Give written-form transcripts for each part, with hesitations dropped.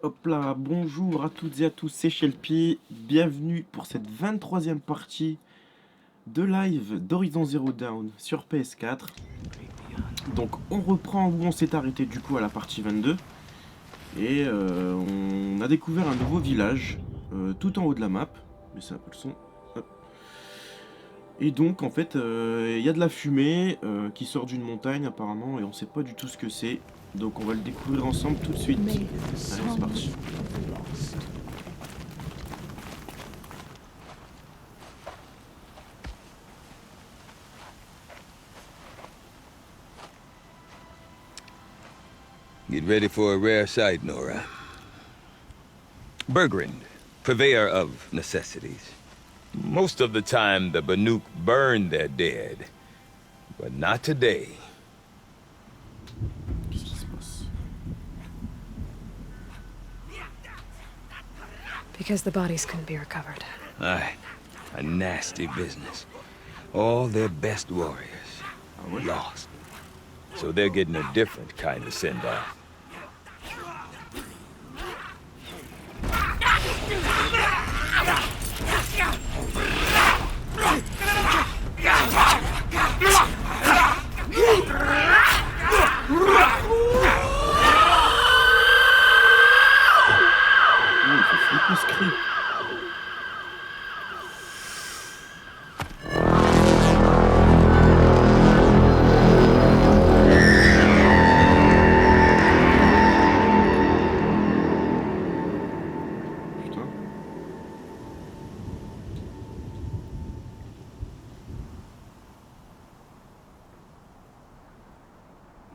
Hop là, bonjour à toutes et à tous, c'est Shelpy. Bienvenue pour cette 23e partie de live d'Horizon Zero Dawn sur PS4. Donc on reprend où on s'est arrêté du coup à la partie 22. Et on a découvert un nouveau village tout en haut de la map. Mais c'est un peu le son. Hop. Et donc en fait il y a de la fumée qui sort d'une montagne apparemment et on sait pas du tout ce que c'est. Donc on va le découvrir ensemble tout de suite. Allez, c'est parti. Get ready for a rare sight, Nora. Bergrind, purveyor of necessities. Most of the time, the Banuk burn their dead. But not today. Qu'est-ce qui se passe? Because the bodies couldn't be recovered. Aye, a nasty business. All their best warriors lost. So they're getting a different kind of send-off. Il faut flipper ce cri. Putain.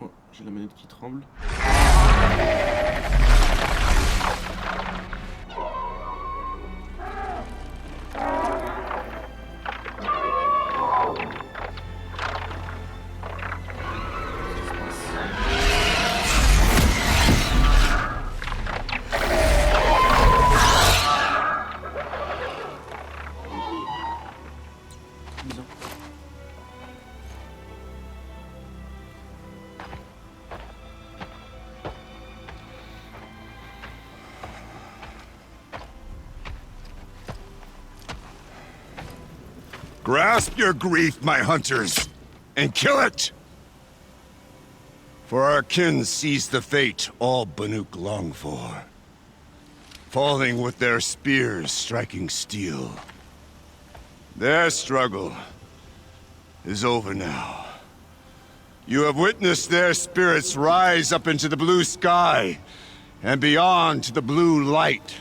Oh, j'ai la manette qui tremble. Bizarre. Grasp your grief, my hunters, and kill it! For our kin sees the fate all Banuk long for. Falling with their spears striking steel. Their struggle is over now. You have witnessed their spirits rise up into the blue sky, and beyond to the blue light.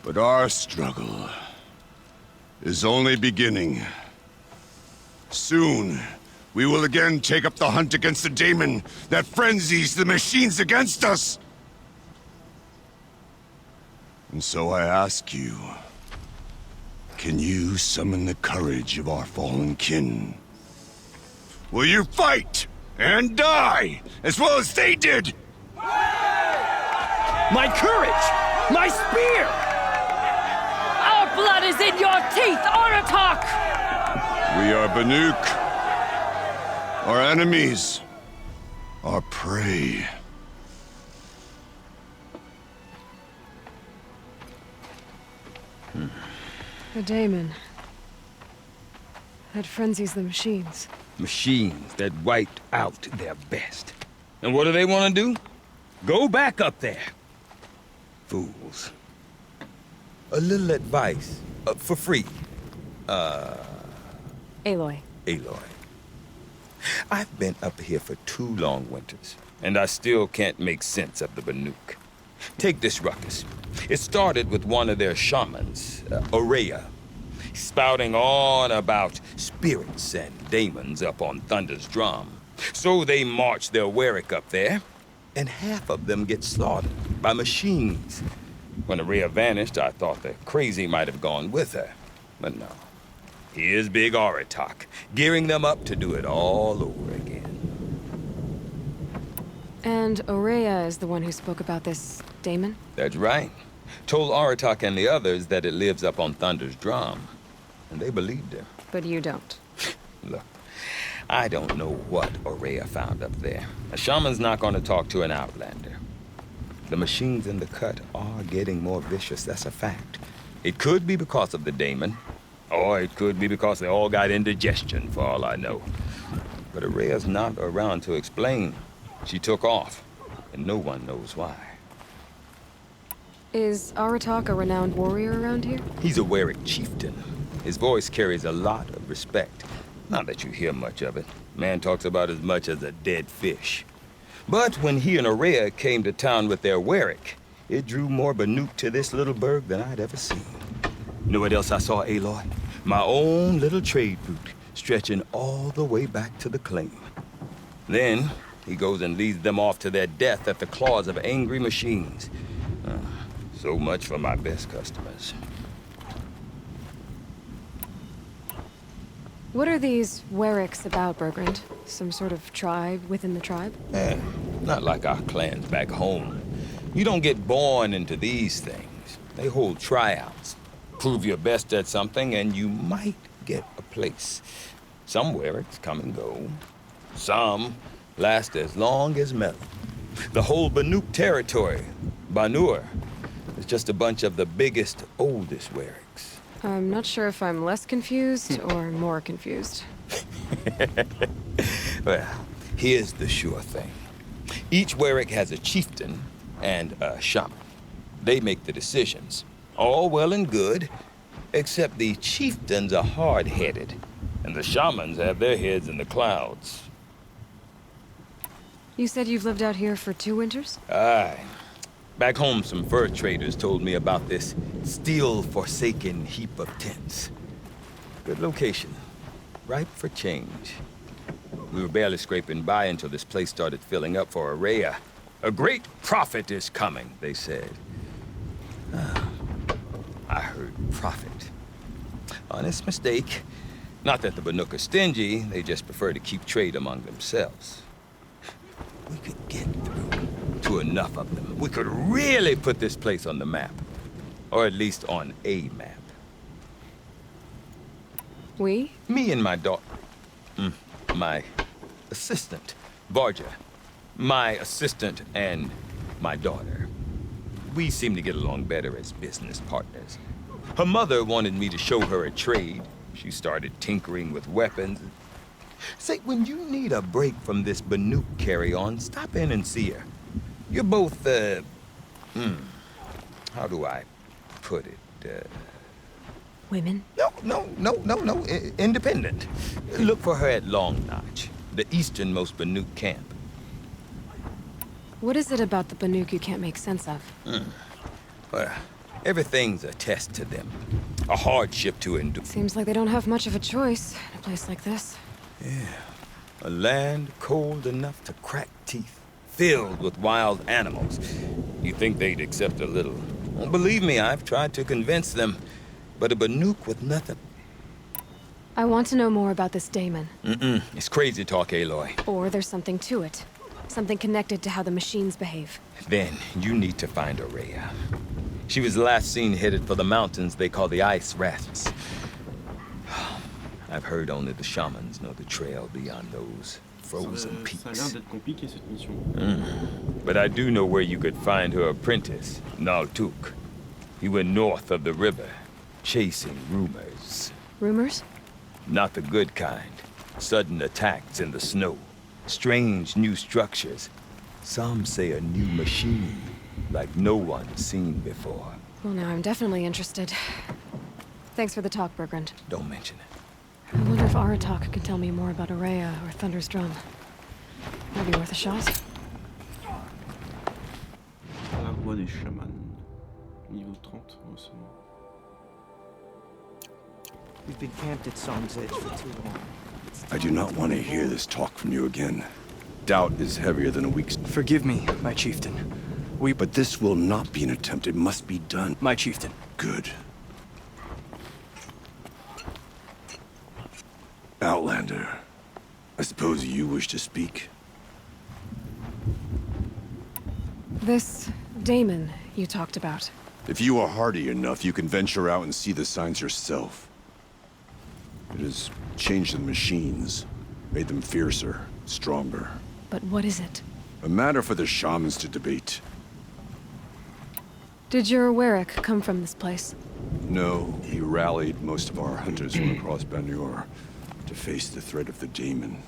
But our struggle is only beginning. Soon, we will again take up the hunt against the daemon that frenzies the machines against us. And so I ask you, can you summon the courage of our fallen kin? Will you fight and die as well as they did? My courage! My spear! Our blood is in your teeth, Aratak! We are Banuk. Our enemies. Our prey. The daemon. That frenzies the machines. Machines that wiped out their best. And what do they want to do? Go back up there. Fools. A little advice, for free. Aloy. Aloy. I've been up here for 2 long winters, and I still can't make sense of the Banuk. Take this ruckus. It started with one of their shamans, Ourea, spouting on about spirits and daemons up on Thunder's drum. So they march their Warwick up there, and half of them get slaughtered by machines. When Ourea vanished, I thought the crazy might have gone with her, but no. Here's Big Aratak, gearing them up to do it all over again. And Ourea is the one who spoke about this daemon? That's right. Told Aratak and the others that it lives up on Thunder's drum. And they believed him. But you don't. Look, I don't know what Ourea found up there. A shaman's not gonna talk to an outlander. The machines in the cut are getting more vicious, that's a fact. It could be because of the daemon, or it could be because they all got indigestion, for all I know. But Ourea's not around to explain. She took off, and no one knows why. Is Aratak a renowned warrior around here? He's a Werik chieftain. His voice carries a lot of respect. Not that you hear much of it. Man talks about as much as a dead fish. But when he and Ourea came to town with their Werik, it drew more Banuk to this little burg than I'd ever seen. You know what else I saw, Aloy? My own little trade route, stretching all the way back to the claim. Then, he goes and leads them off to their death at the claws of angry machines. So much for my best customers. What are these Weriks about, Bergrand? Some sort of tribe within the tribe? Not like our clans back home. You don't get born into these things. They hold tryouts. Prove your best at something and you might get a place. Some Weriks come and go. Some last as long as metal. The whole Banuk territory, Banur, is just a bunch of the biggest, oldest Weriks. I'm not sure if I'm less confused or more confused. Well, here's the sure thing. Each Werik has a chieftain and a shaman. They make the decisions. All well and good, except the chieftains are hard-headed, and the shamans have their heads in the clouds. You said you've lived out here for 2 winters? Aye. Back home, some fur traders told me about this steel-forsaken heap of tents. Good location. Ripe for change. We were barely scraping by until this place started filling up for Ourea. A great prophet is coming, they said. I heard prophet. Honest mistake. Not that the Banuk are stingy, they just prefer to keep trade among themselves. We could get through to enough of them. We could really put this place on the map. Or at least on a map. We? Me and my daughter. My assistant, Varja. My assistant and my daughter. We seem to get along better as business partners. Her mother wanted me to show her a trade. She started tinkering with weapons. Say, when you need a break from this Banuk carry-on, stop in and see her. You're both, how do I put it, Women? No, independent. Look for her at Long Notch, the easternmost Banuk camp. What is it about the Banuk you can't make sense of? Well, everything's a test to them. A hardship to endure. Seems like they don't have much of a choice in a place like this. A land cold enough to crack teeth, filled with wild animals. You'd think they'd accept a little. Well, believe me, I've tried to convince them. But a Banuk with nothing. I want to know more about this daemon. It's crazy talk, Aloy. Or there's something to it. Something connected to how the machines behave. Then you need to find Ourea. She was last seen headed for the mountains they call the Ice Rasps. I've heard only the shamans know the trail beyond those frozen Ça a l'air peaks. d'être compliqué cette mission. But I do know where you could find her apprentice, Naltuk. He went north of the river, chasing rumors. Rumors? Not the good kind. Sudden attacks in the snow. Strange new structures. Some say a new machine, like no one's seen before. Well, now I'm definitely interested. Thanks for the talk, Bergrand. Don't mention it. I wonder if Aratak can tell me more about Ourea or Thunder's Drum. Might be worth a shot. La voix des chamans. Niveau 30, oh, c'est bon. We've been camped at Song's Edge for too long. I do not want to hear this talk from you again. Doubt is heavier than a week's... Forgive me, my chieftain. But this will not be an attempt. It must be done. My chieftain. Good. Outlander, I suppose you wish to speak? This daemon you talked about. If you are hardy enough, you can venture out and see the signs yourself. It has changed the machines. Made them fiercer, stronger. But what is it? A matter for the shamans to debate. Did your Warwick come from this place? No, he rallied most of our hunters from across Banur to face the threat of the demon.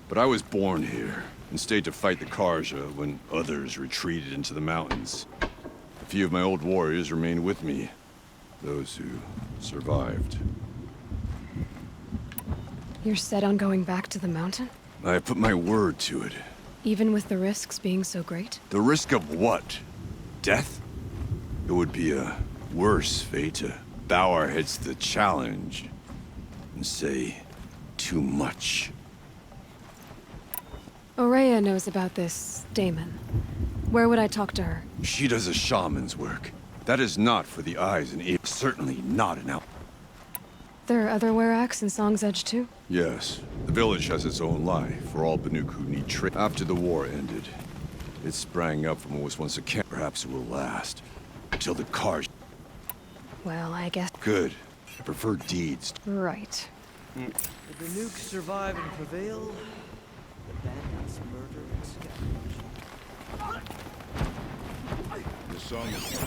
But I was born here and stayed to fight the Karja when others retreated into the mountains. A few of my old warriors remained with me, those who survived. You're set on going back to the mountain? I put my word to it. Even with the risks being so great? The risk of what? Death? It would be a worse fate to bow our heads to the challenge and say too much. Aurea knows about this Damon. Where would I talk to her? She does a shaman's work. That is not for the eyes and ears. Certainly not an out. There are other Weraks in Song's Edge too? Yes, the village has its own life for all Banuk who need trade. After the war ended, it sprang up from what was once a camp. Perhaps it will last until the Karja. Well, I guess... Good. I prefer deeds. Right. The Banuk survive and prevail. The bandits murder and scavenge. The song is...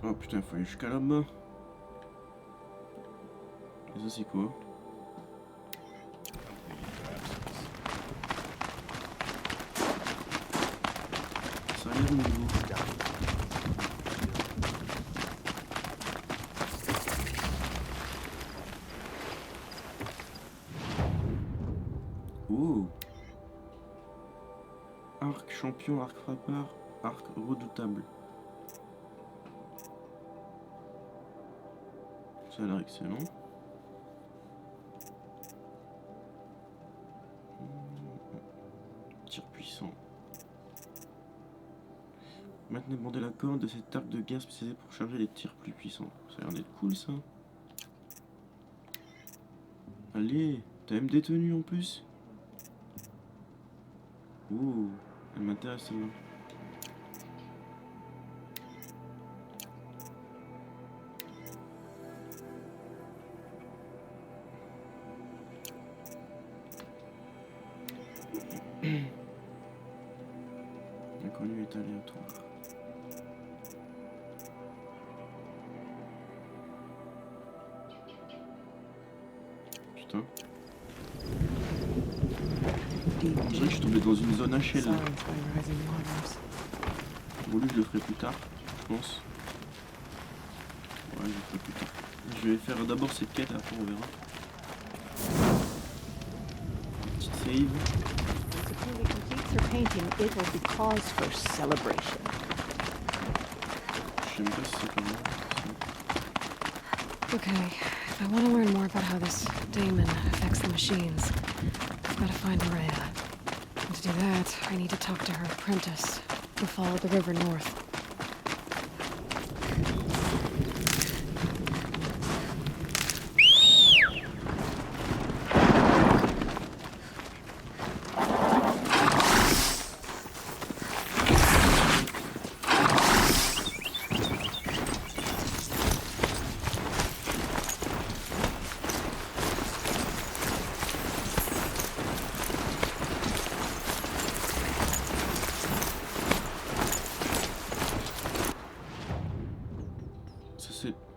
Oh putain, faut aller jusqu'à là-bas. Et ça c'est quoi? Ça a l'air nouveau. Oh. Arc champion, arc frappeur, arc redoutable. Ça a l'air excellent. Tir puissant. Maintenez bandé la corde de cet arc de guerre spécialisé pour charger les tirs plus puissants. Ça a l'air d'être cool ça. Allez, t'as même des tenues en plus. Ouh, elle m'intéresse celle-là. L'inconnu est aléatoire. Putain. Je dirais que je suis tombé dans une zone HL. Silence by rising waters. Bon, lui, je le ferai plus tard, je pense. Ouais, je le ferai plus tard. Je vais faire d'abord cette quête, après on verra. Petite save. When Takumi completes her painting, it will be cause for celebration. Je sais même pas si c'est comment. Okay, if I want to learn more about how this Damon affects the machines, I've got to find Aurea. And to do that, I need to talk to her apprentice, who followed the river north.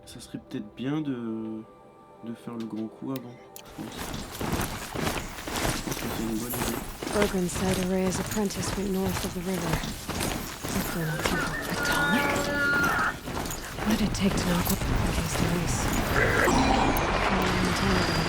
Ça serait peut-être bien de faire le grand coup avant, je pense. Je pense que c'est une bonne idée. Bergren said Aurea's apprentice went north of the river. Something Ptolemy? What did it take to knock off in case the race? A long time ago.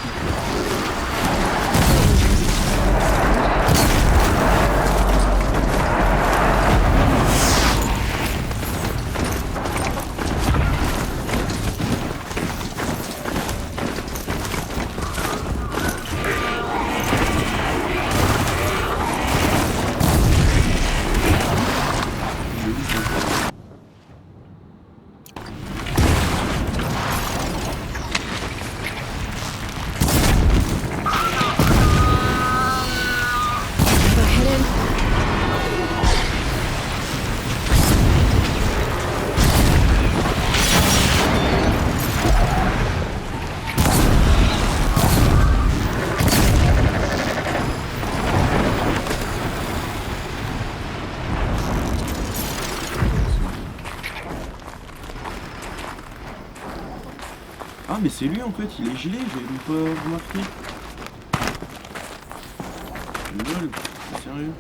Ah mais c'est lui en fait, il est gelé, j'avais même pas remarqué. Lol, c'est sérieux.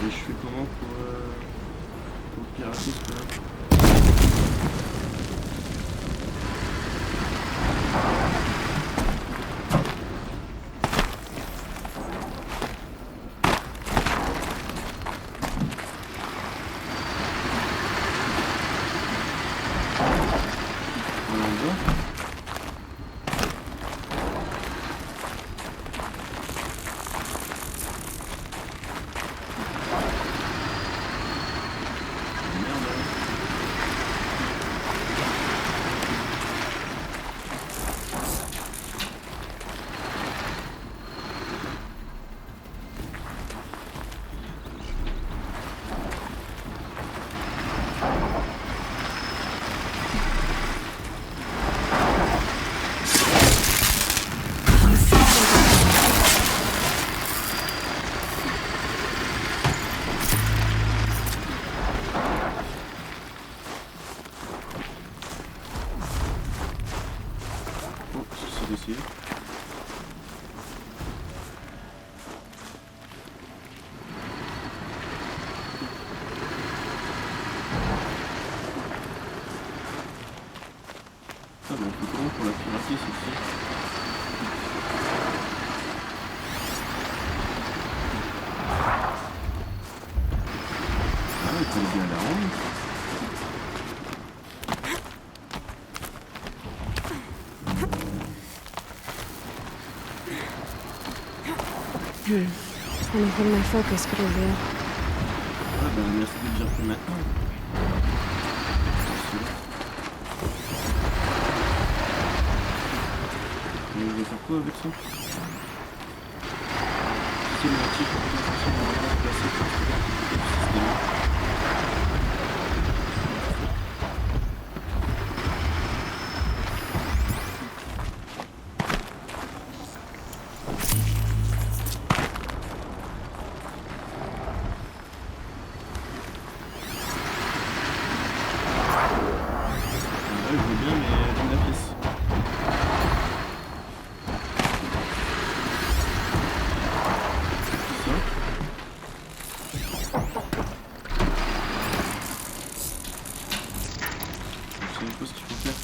Et je fais comment pour pirater ce là? D'essayer. Ah bah on fait comment pour la pirater celle-ci? Ah il faut bien la rendre. Anything my focus could reveal. Ah bah merci de le dire que maintenant. Et on va faire quoi avec ça? Cinématique, placé par système. Je veux bien, mais dans la pièce. Ça. Je sais pas ce qu'il faut faire.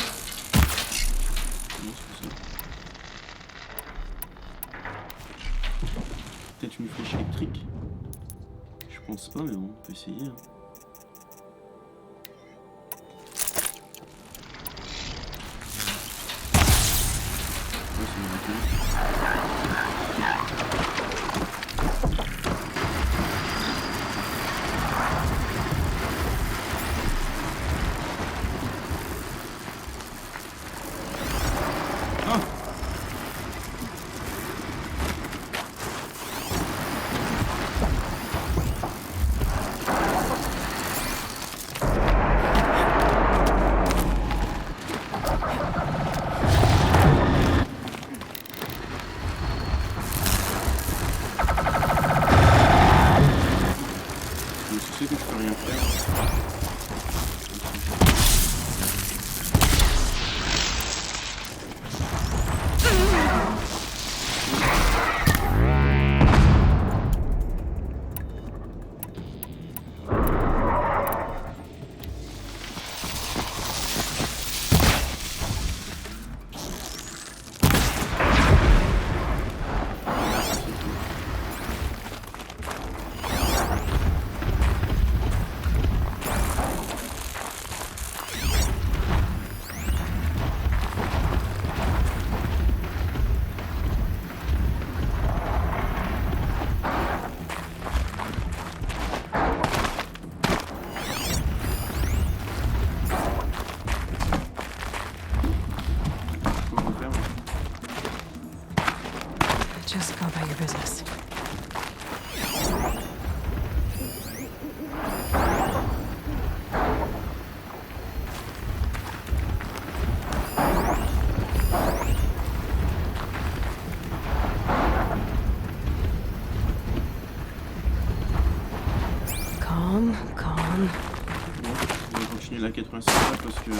Comment c'est ça? Peut-être une flèche électrique? Je pense pas, mais bon, on peut essayer. Hein. Je sais que je peux rien faire. Just go about your business. Calm, calm. Bon, on va continuer la quête 86 là parce que...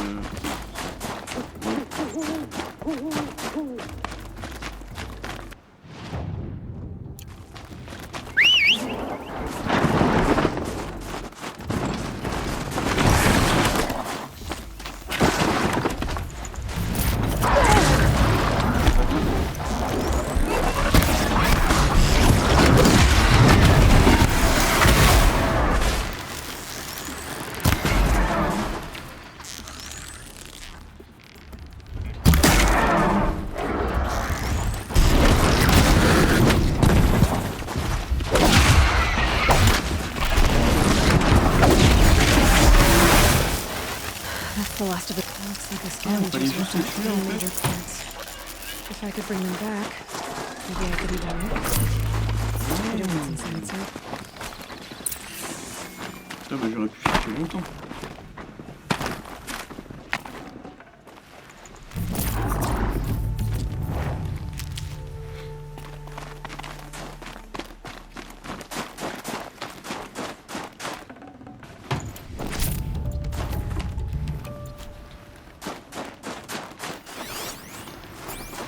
That's the last of it. Looks like the fallait scavengers juste were les tuer, en fait. major plants. If I could bring them back, maybe I could eat them. I don't want some inside. Putain, bah j'aurais pu chercher longtemps.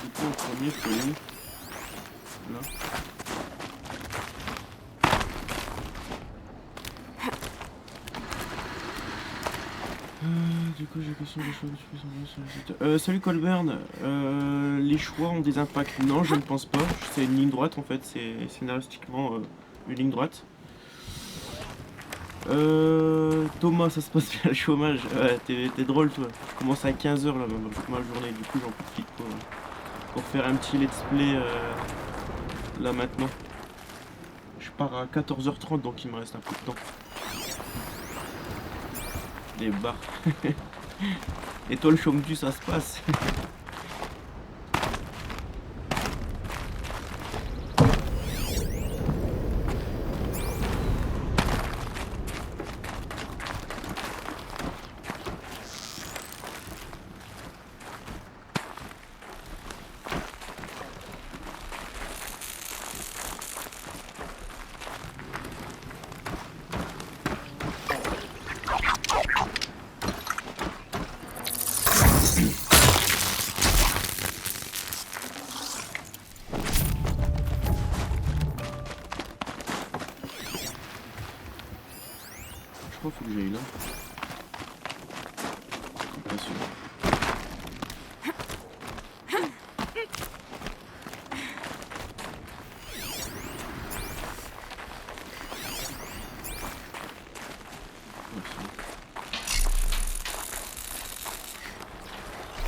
Du coup, en premier, je peux aller où? Là. Du coup, j'ai question des choix que tu peux s'envoyer sur le site. Salut Colburn, les choix ont des impacts? Non, je ne pense pas. C'est une ligne droite en fait, c'est scénaristiquement une ligne droite. Thomas, ça se passe bien le chômage. Ouais, t'es drôle toi. Je commence à 15h là, même ma journée, du coup j'en profite pour faire un petit let's play là maintenant. Je pars à 14h30 donc il me reste un peu de temps. Des bars. Et toi le chôme-tu, ça se passe? Je crois qu'il faut que j'aille là. Je suis pas sûr.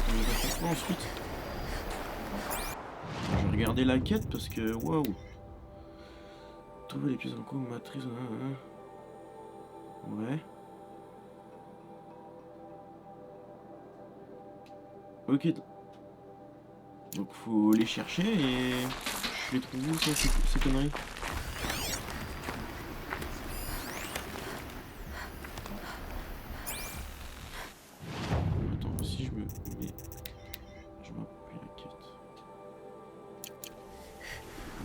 On va faire quoi ensuite? Je vais regarder la quête parce que waouh. Trouver les pièces en cours, matrice. Ouais. Ok. Donc faut les chercher et je les trouve où ça, ces conneries? Attends, si je me mets... Je m'appuie la quête.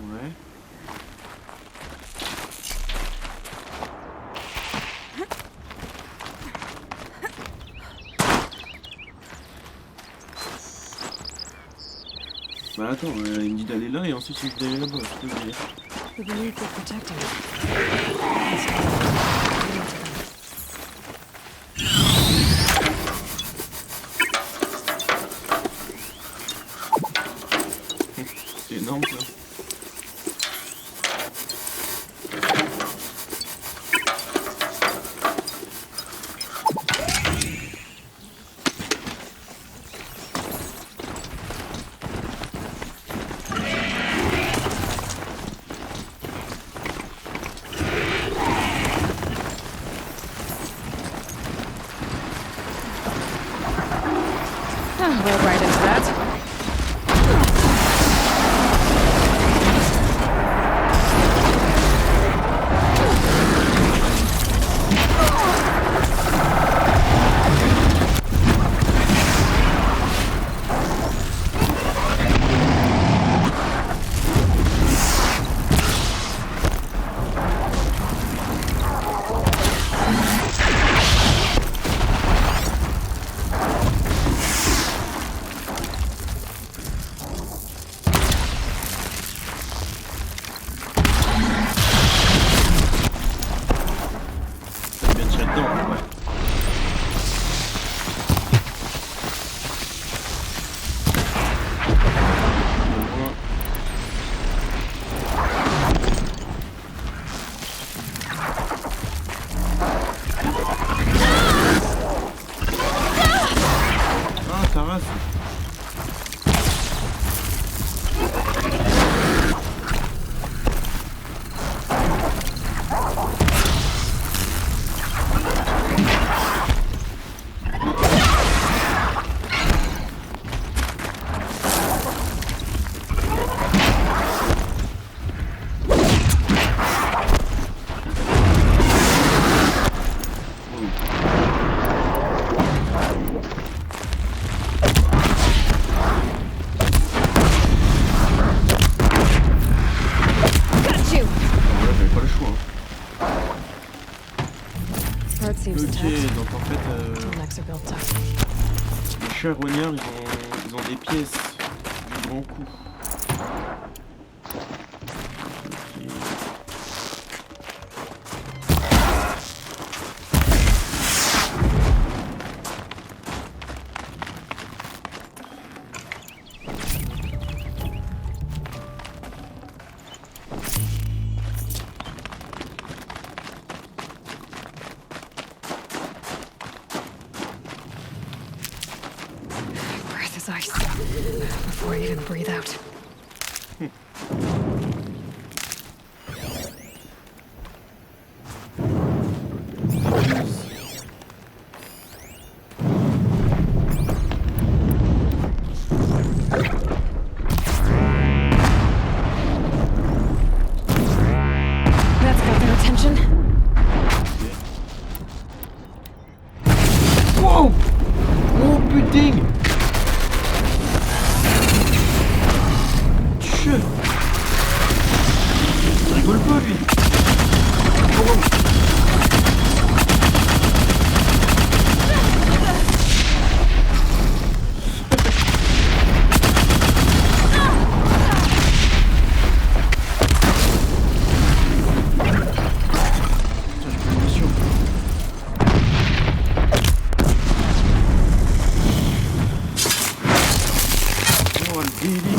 Ouais. Bah attends, il me dit d'aller là et ensuite il me dit d'aller là-bas, je peux le dire. The belief they're protecting. C'est énorme ça. Roll right into that. rase. Got you! Bon, là, j'avais pas le choix. Heart seems Ok, intact. donc en fait, Bottlenecks are built up. les charognards, ils ont des pièces du grand coup. Ok. Breath is ice. Before I even breathe out. That's got their attention. Wow! Oh putain! Tchè! Il rigole pas lui! Oh. Putain, j'ai pas de mission. Oh le délire!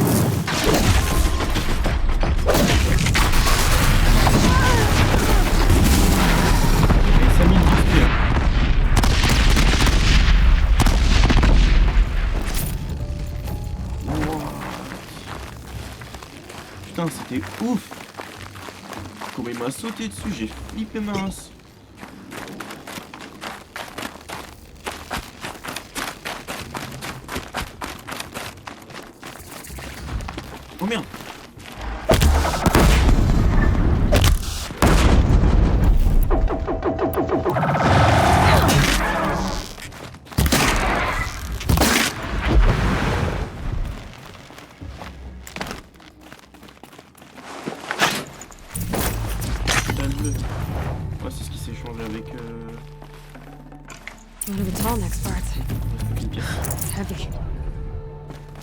Et ça mine du pied. Wow. Putain, c'était ouf! Comment il m'a sauté dessus, j'ai flippé ma race. Oh merde! Calme-le. Ouais, c'est ce qui s'est échangé avec One of the tall next parts. une pièce. Heavy.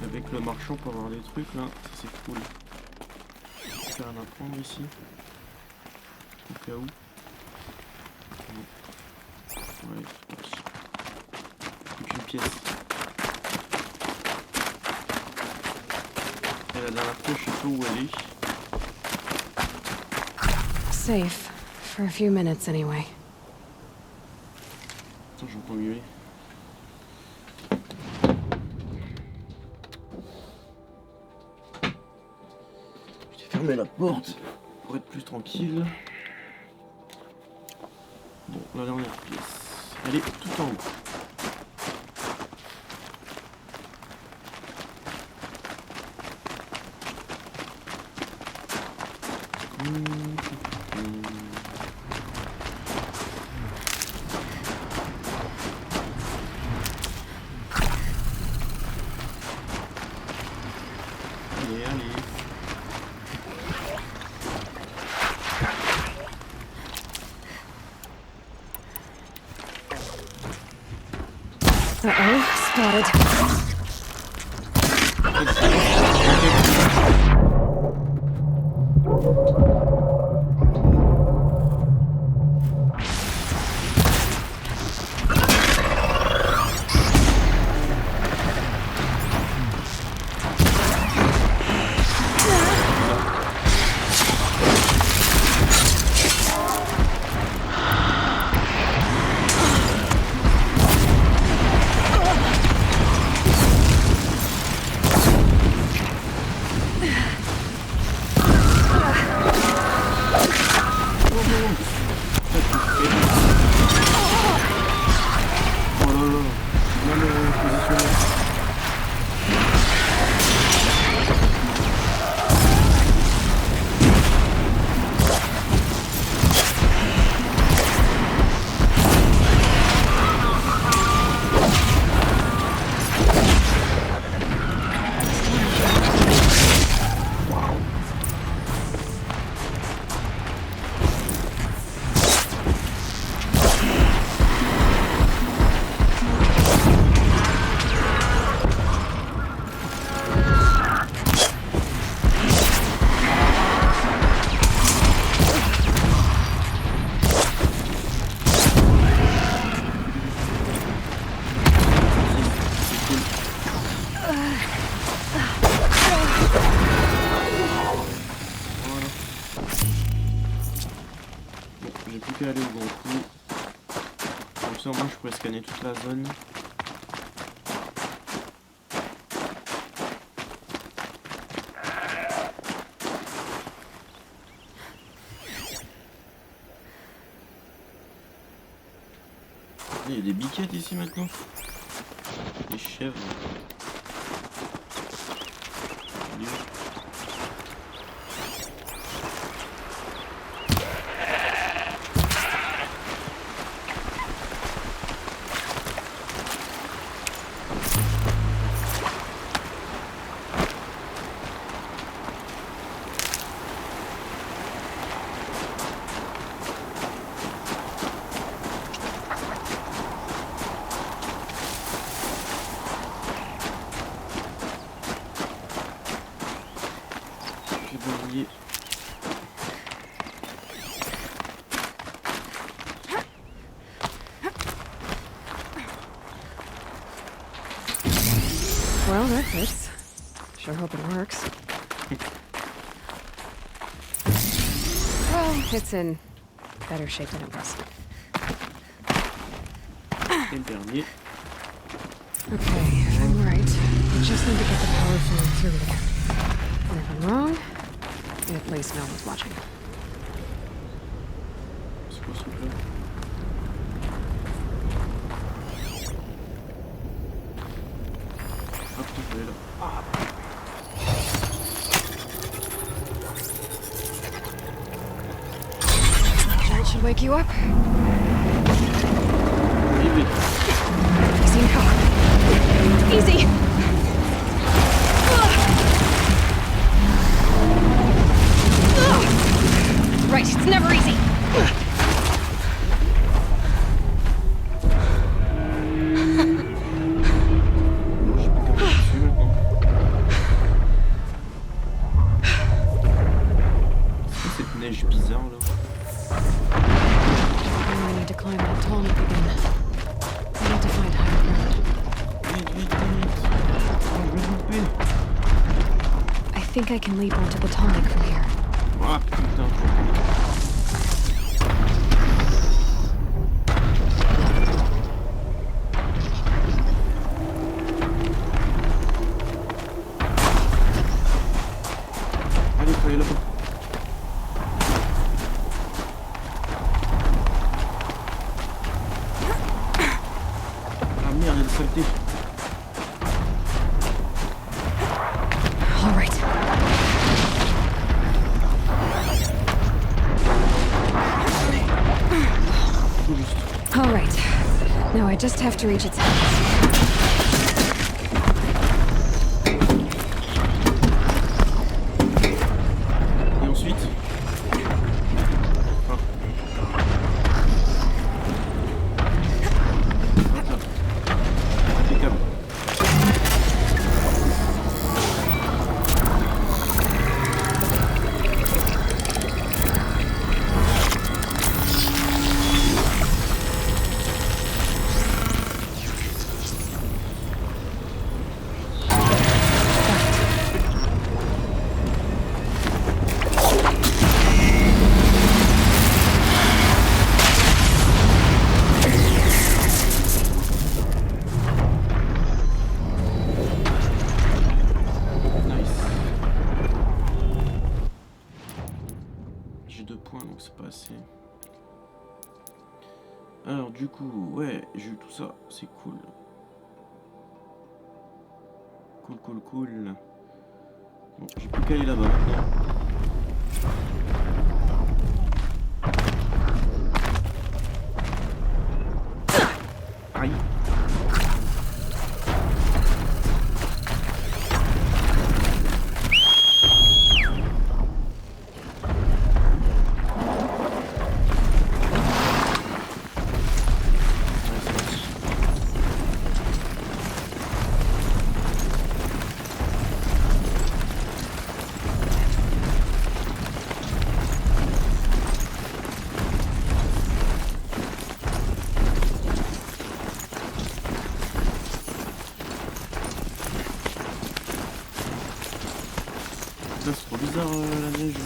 Avec le marchand pour avoir des trucs là, ça c'est cool. Je vais faire un apprendre ici. Au cas où. Non. Ouais, plus qu'une pièce. Et la dernière fois, je sais pas où elle est. Safe. For a few minutes anyway. Attends, j'entends gueuler. J'ai fermé la porte pour être plus tranquille. Bon, la dernière pièce. Elle est tout en haut. Allez, allez. Uh-oh, spotted. aller au bon coup. Comme ça, moi, je pourrais scanner toute la zone. Il y a des biquettes ici maintenant. Des chèvres. Well, that fits. Sure hope it works. Well, it's in better shape than it was. Et le dernier. Okay, I'm right. We just need to get the power flowing through it again. And if I'm wrong, at least no one's watching. C'est quoi ce truc là? Ah putain, je vais là. That should wake you up. Arrivé. Easy now. Easy! Right, it's never easy. Je sais plus comment je suis maintenant. C'est quoi cette neige bizarre là? I need to climb that tonic again. I need to find higher ground. Vite, vite, vite. Oh, je vais louper. I think I can leap onto the tonic from here. Ah putain. Allez, faut aller là-bas. Ah merde, il y a des saletés. All right. Tout juste. All right. Now I just have to reach its head. Et ensuite ah. Hop là. Impeccable. Nice. J'ai 2 points donc c'est pas assez. Alors du coup, ouais, j'ai eu tout ça, c'est cool. Cool, cool, cool. Bon, j'ai plus qu'à aller là-bas maintenant. Aïe. Ouais, c'est parti. Putain, c'est trop bizarre la neige. Là.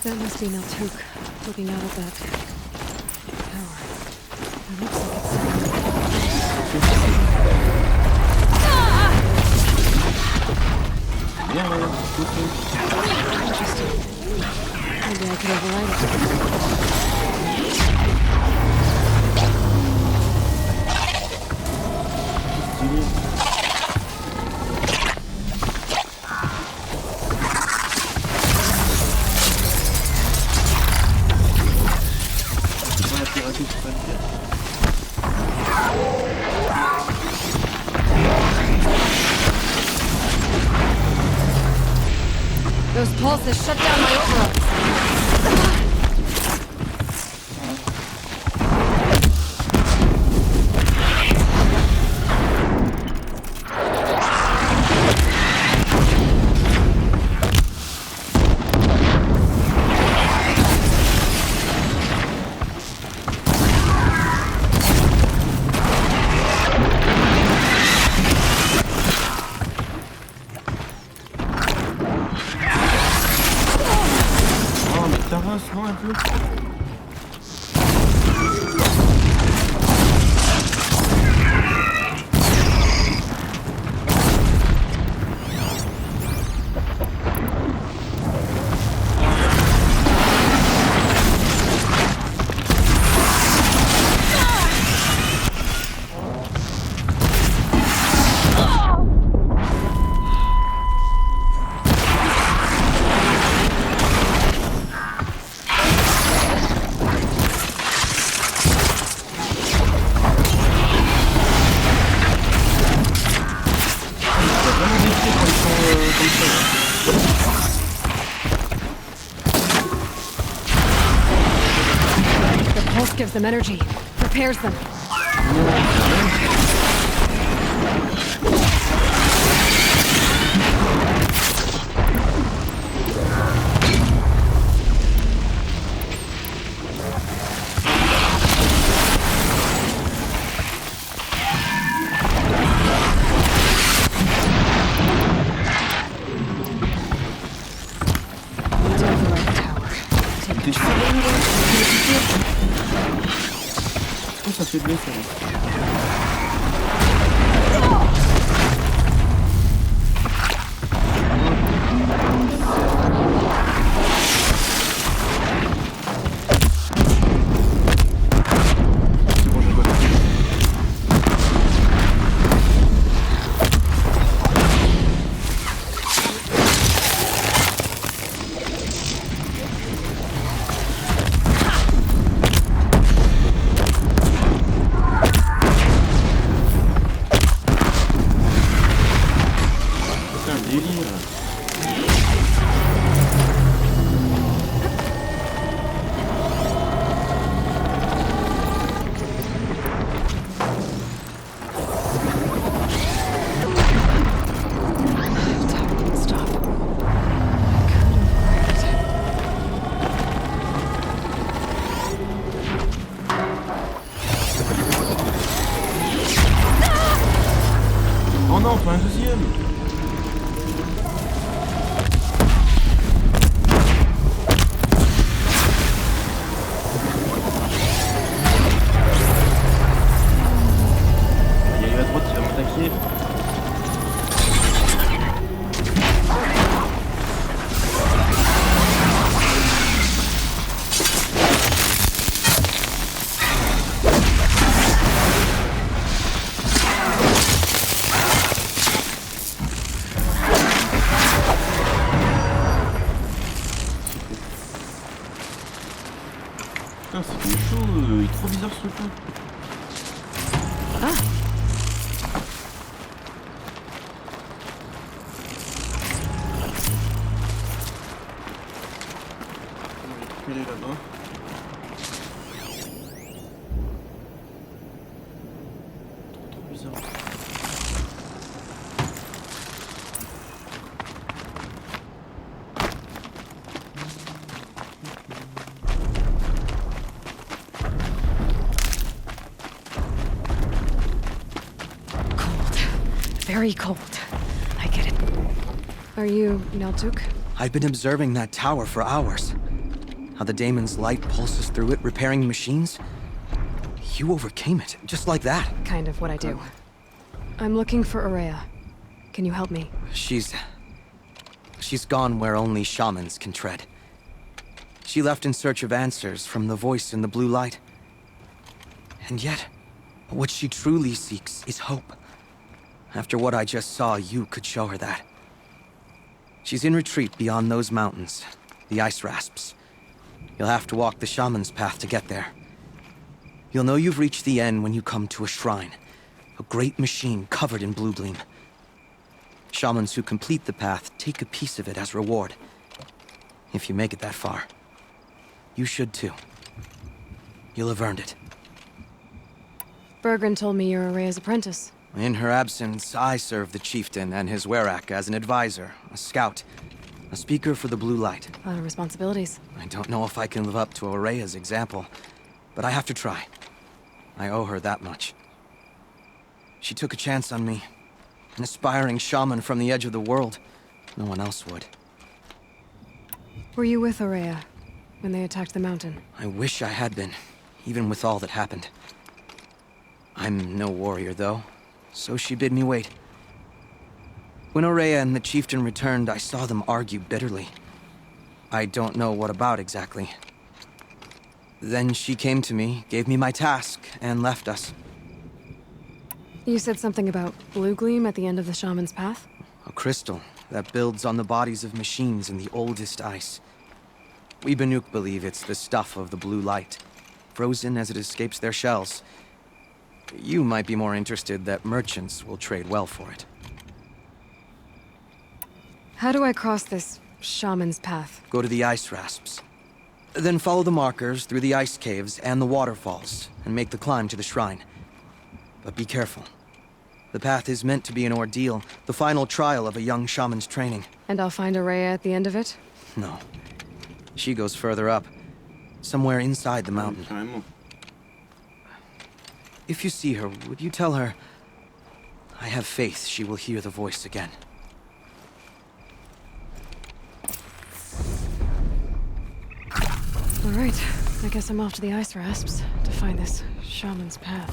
That must be Naltuk, looking out at that tower. It looks like it's Bien, voilà, ok. interesting. Maybe I could override it. Stylé. C'est pas la pirater, c'est pas le faire. Those pulses shut down my overall. Oh, mais Taras, non, un peu. Vraiment défié quand ils sont comme ça. The pulse gives them energy, prepares them. Need to override the tower. Take T'es control. Oh, ça fait blesser. C'est bon, je vois. C'est un délire. The tower won't stop. I could override it. Oh non, pas un deuxième. Il y a eu à droite qui va m'attaquer. Putain, c'était chaud, il est trop bizarre ce truc. Ah, On va récupérer là-bas. Trop bizarre. cold. Very cold. I get it. Are you Naltuk? I've been observing that tower for hours. How the daemon's light pulses through it, repairing machines? You overcame it, just like that. Kind of what I do. I'm looking for Ourea. Can you help me? She's gone where only shamans can tread. She left in search of answers from the voice in the blue light. And yet, what she truly seeks is hope. After what I just saw, you could show her that. She's in retreat beyond those mountains, the ice rasps. You'll have to walk the shaman's path to get there. You'll know you've reached the end when you come to a shrine. A great machine covered in blue gleam. Shamans who complete the path take a piece of it as reward. If you make it that far. You should too. You'll have earned it. Bergren told me you're Ourea's apprentice. In her absence, I serve the chieftain and his werak as an advisor, a scout, a speaker for the blue light. A lot of responsibilities. I don't know if I can live up to Ourea's example, but I have to try. I owe her that much. She took a chance on me. An aspiring shaman from the edge of the world. No one else would. Were you with Ourea when they attacked the mountain? I wish I had been, even with all that happened. I'm no warrior, though, so she bid me wait. When Ourea and the chieftain returned, I saw them argue bitterly. I don't know what about exactly. Then she came to me, gave me my task, and left us. You said something about blue gleam at the end of the shaman's path? A crystal that builds on the bodies of machines in the oldest ice. We Banuk believe it's the stuff of the blue light, frozen as it escapes their shells. You might be more interested that merchants will trade well for it. How do I cross this shaman's path? Go to the ice rasps. Then follow the markers through the ice caves and the waterfalls, and make the climb to the shrine. But be careful. The path is meant to be an ordeal, the final trial of a young shaman's training. And I'll find Ourea at the end of it? No. She goes further up, somewhere inside the mountain. Carrément. If you see her, would you tell her... I have faith she will hear the voice again. All right. I guess I'm off to the ice rasps to find this shaman's path.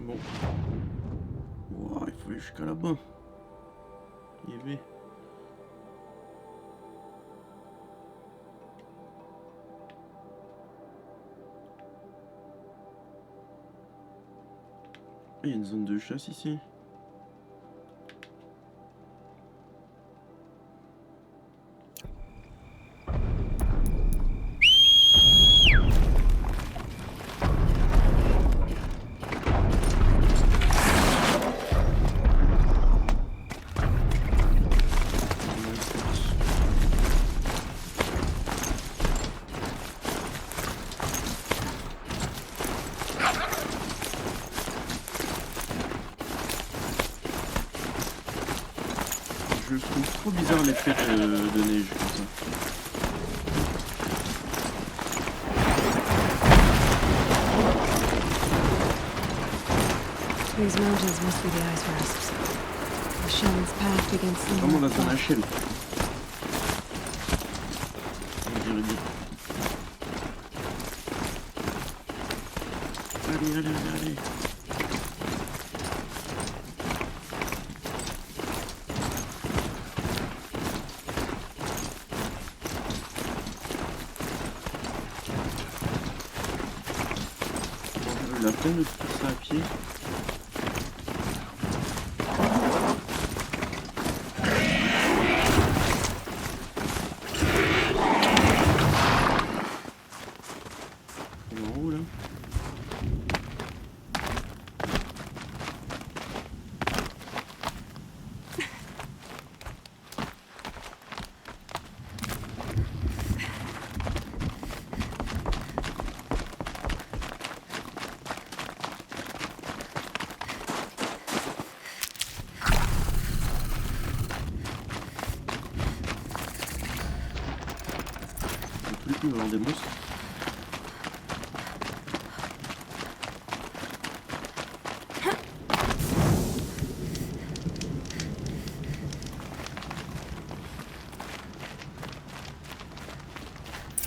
Bon. Ouah, il faut aller jusqu'à là-bas. Il y avait. Il y a une zone de chasse ici. Je trouve trop bizarre l'effet de neige comme ça. These mountains must be the ice rasps. The shaman's path begins Vraiment somewhere. dans un HL. On dirait bien. Allez, allez, allez, allez. Bon, la peine de faire ça à pied. En haut là. plus avoir des monstres.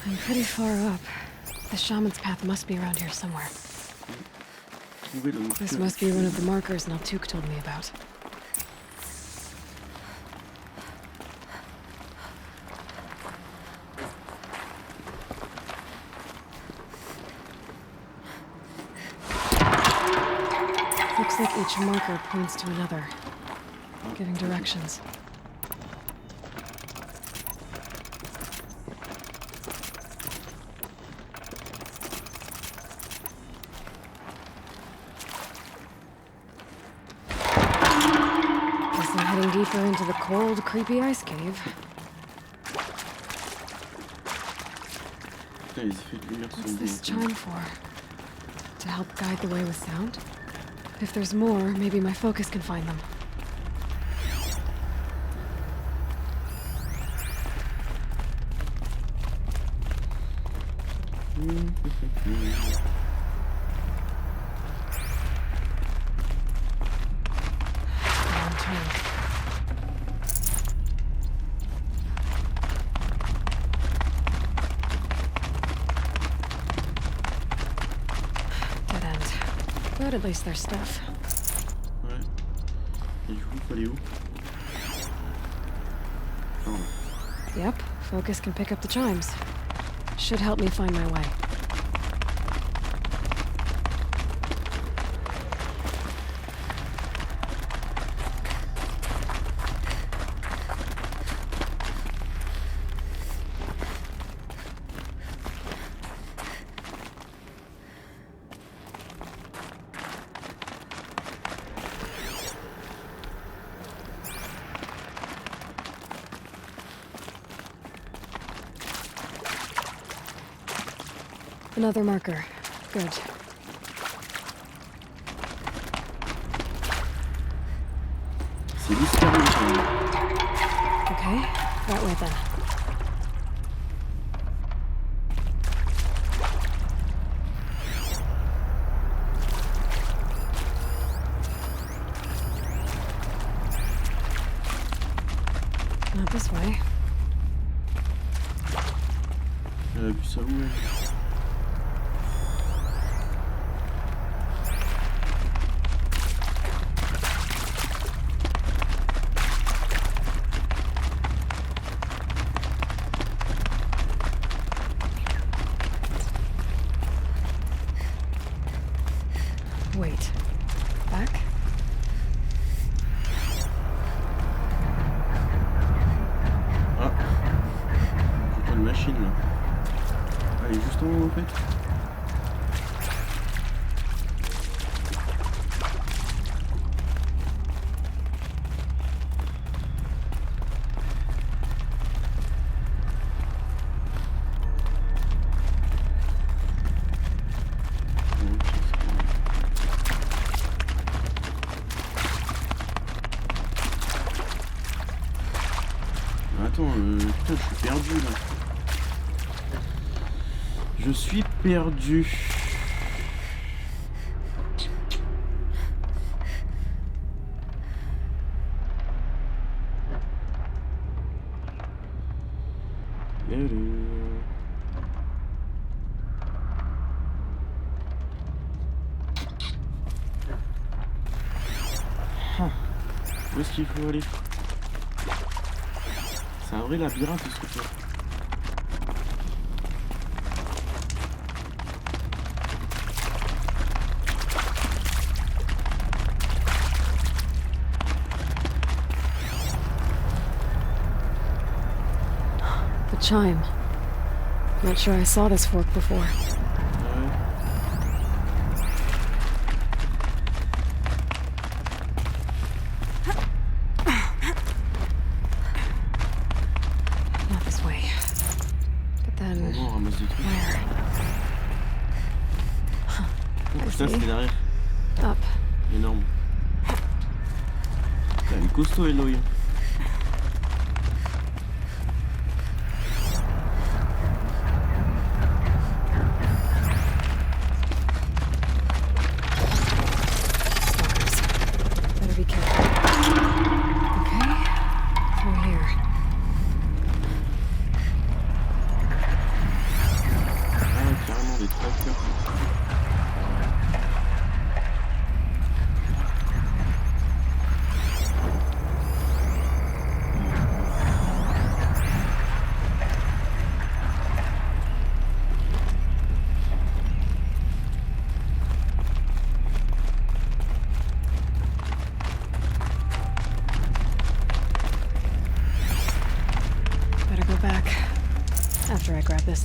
I'm pretty far up. The shaman's path must be around here somewhere. Trouver le This marqueur. must be one of the markers Naltuk told me about. Looks like each marker points to another, giving directions. Guess I'm heading deeper into the cold, creepy ice cave. Putain, les effets de lumière What's sont this bons. chime for? To help guide the way with sound? If there's more, maybe my focus can find them. Wrong turn. Dead end. But at least there's stuff. Ouais. Et du coup, faut aller où? Oh. Yep, focus can pick up the chimes. Should help me find my way. Another marker. Good. C'est disparu. Okay, that way then. Not this way. Elle a vu ça où elle? Wait. Back? Ah. J'entends une machine là. Elle est juste en haut en fait. Attends, putain, je suis perdu là. Je suis perdu. Ah. Où est-ce qu'il faut aller? C'est un vrai labyrinthe ce truc là. The chime. Not sure I saw this fork before. Ah ouais. Not this way. But Bon, then, on ramasse des trucs. where? Oh I putain, see. c'était derrière. Up. Énorme. Putain, elle est costaud Eloy.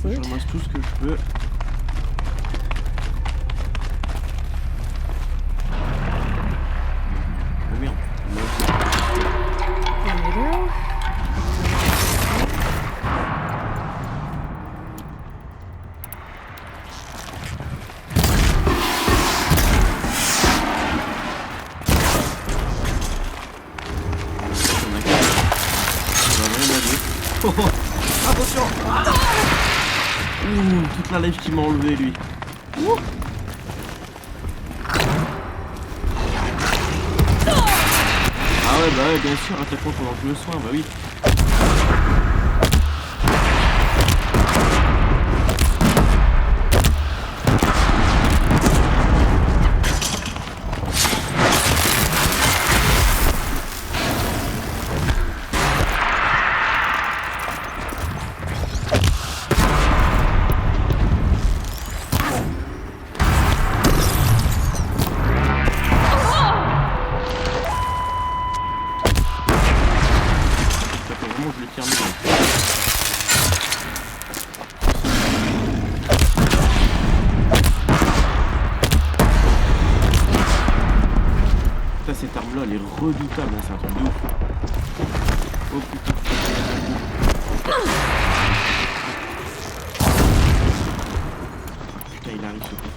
this Je loot. ramasse tout ce que je peux. Oh merde. There we go. On a quatre. Ça va rien aller. Oh, oh. Attention. Ouh, toute la life qui m'a enlevé lui. Ouh. Ah ouais bah ouais bien sûr, attaque-moi pendant que je le soin, bah oui. Ça fait vraiment que je l'ai terminé. Putain, cette arme là elle est redoutable, hein, c'est un truc de ouf. Oh putain. Putain il arrive ce coup.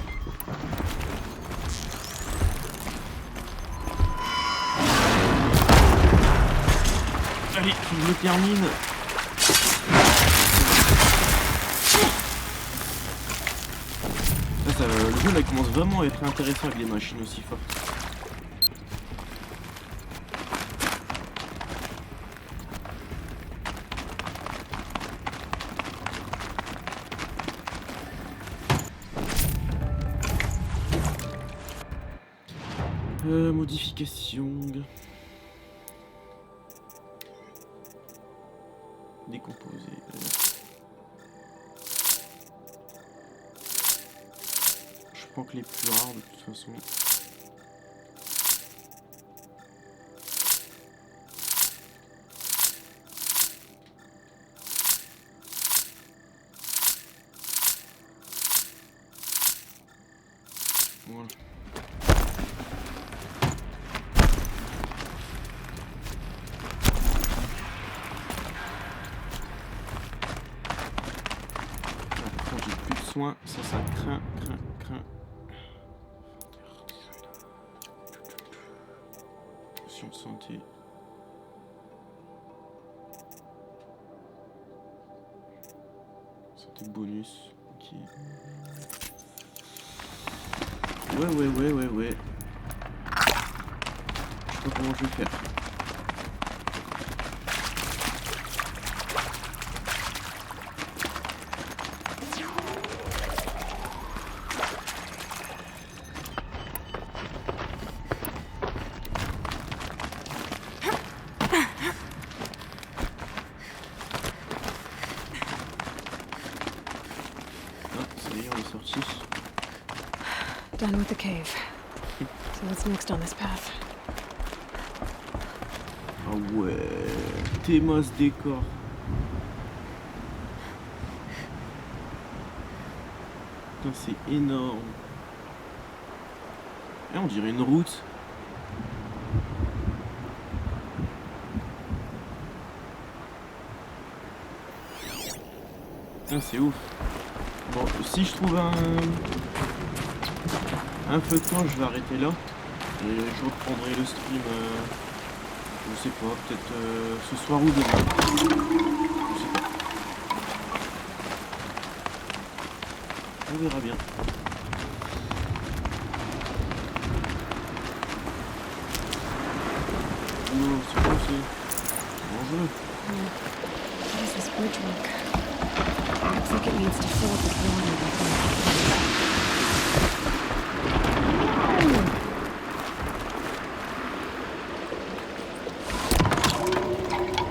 Allez, je le termine. Le jeu là il commence vraiment à être intéressant avec des machines aussi fortes. Modification. Décomposer. Je prends que les plus rares de toute façon. Voilà. J'ai plus de soins, ça craint. Potion de santé. Santé bonus, ok. Ouais. Je sais pas comment je vais faire. Done with the cave. So what's next on this path? Ah ouais, Thémas décor. Putain, c'est énorme. Et on dirait une route. Putain, c'est ouf. Bon, si je trouve un feu de camp, je vais arrêter là. Et je reprendrai le stream, je sais pas, peut-être ce soir ou demain. Je sais pas. On verra bien. Oh, c'est bon, c'est dangereux. How does this bridge work? Looks like it needs to fill up with water before.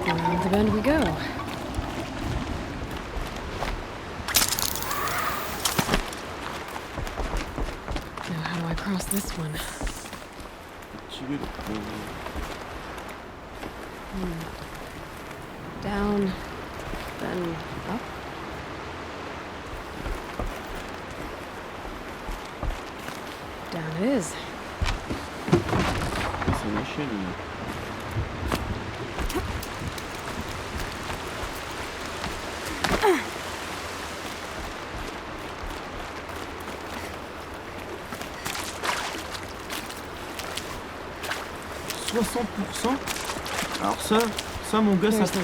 Around the bend we go. Now how do I cross this one? Activer le pont. Down, then up. Down it is. C'est une échelle. « 60%. Alors ça mon gars, ça se trouve.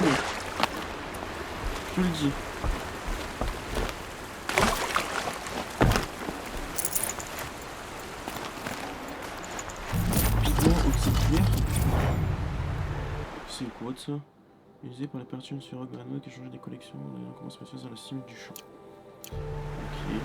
Je le dis. C'est quoi de ça? Usé par les perturbes sur Grano qui a changé des collections. On commence à passer dans la cime du champ. Ok.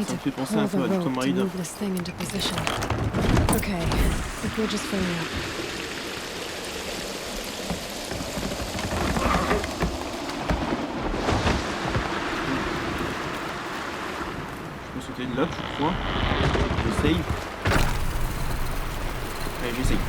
Ça me fait penser un peu à du Tomb Raider. Okay, the bridge is filling up. Je peux sauter de là, je crois. J'essaye. Allez, j'essaye.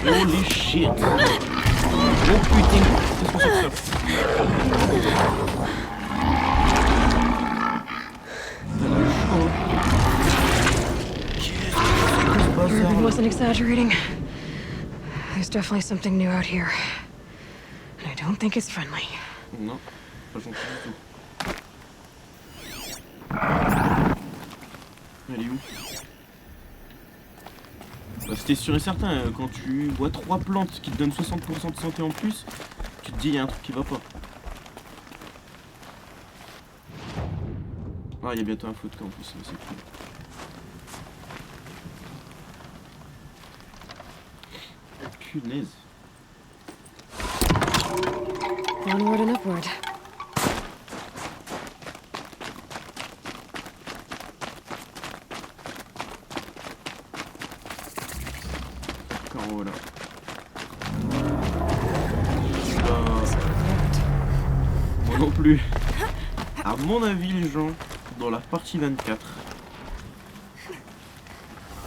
Holy shit! Oh putain! Qu'est-ce qu'on sort ça? Ruben wasn't exaggerating. There's definitely something new out here. And I don't think it's friendly. Non, pas gentil du tout. Elle est où? Bah, c'était sûr et certain, quand tu vois 3 plantes qui te donnent 60% de santé en plus, tu te dis il y a un truc qui va pas. Ah, il y a bientôt un feu de camp en plus, c'est cool. Punaise. Onward and upward. Voilà. Moi non plus. À mon avis, les gens, dans la partie 24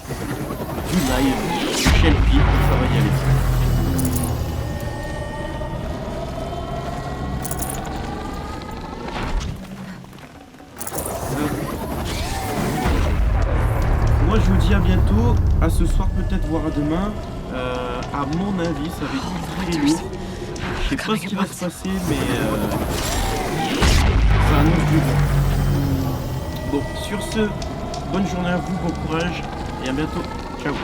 du live Shell Pit, ça va y aller. Moi je vous dis à bientôt, à ce soir peut-être, voire à demain. À mon avis, ça va être très lourd. Je sais pas ce qui va se passer, mais ça annonce du bon. Bon, sur ce, bonne journée à vous, bon courage et à bientôt. Ciao.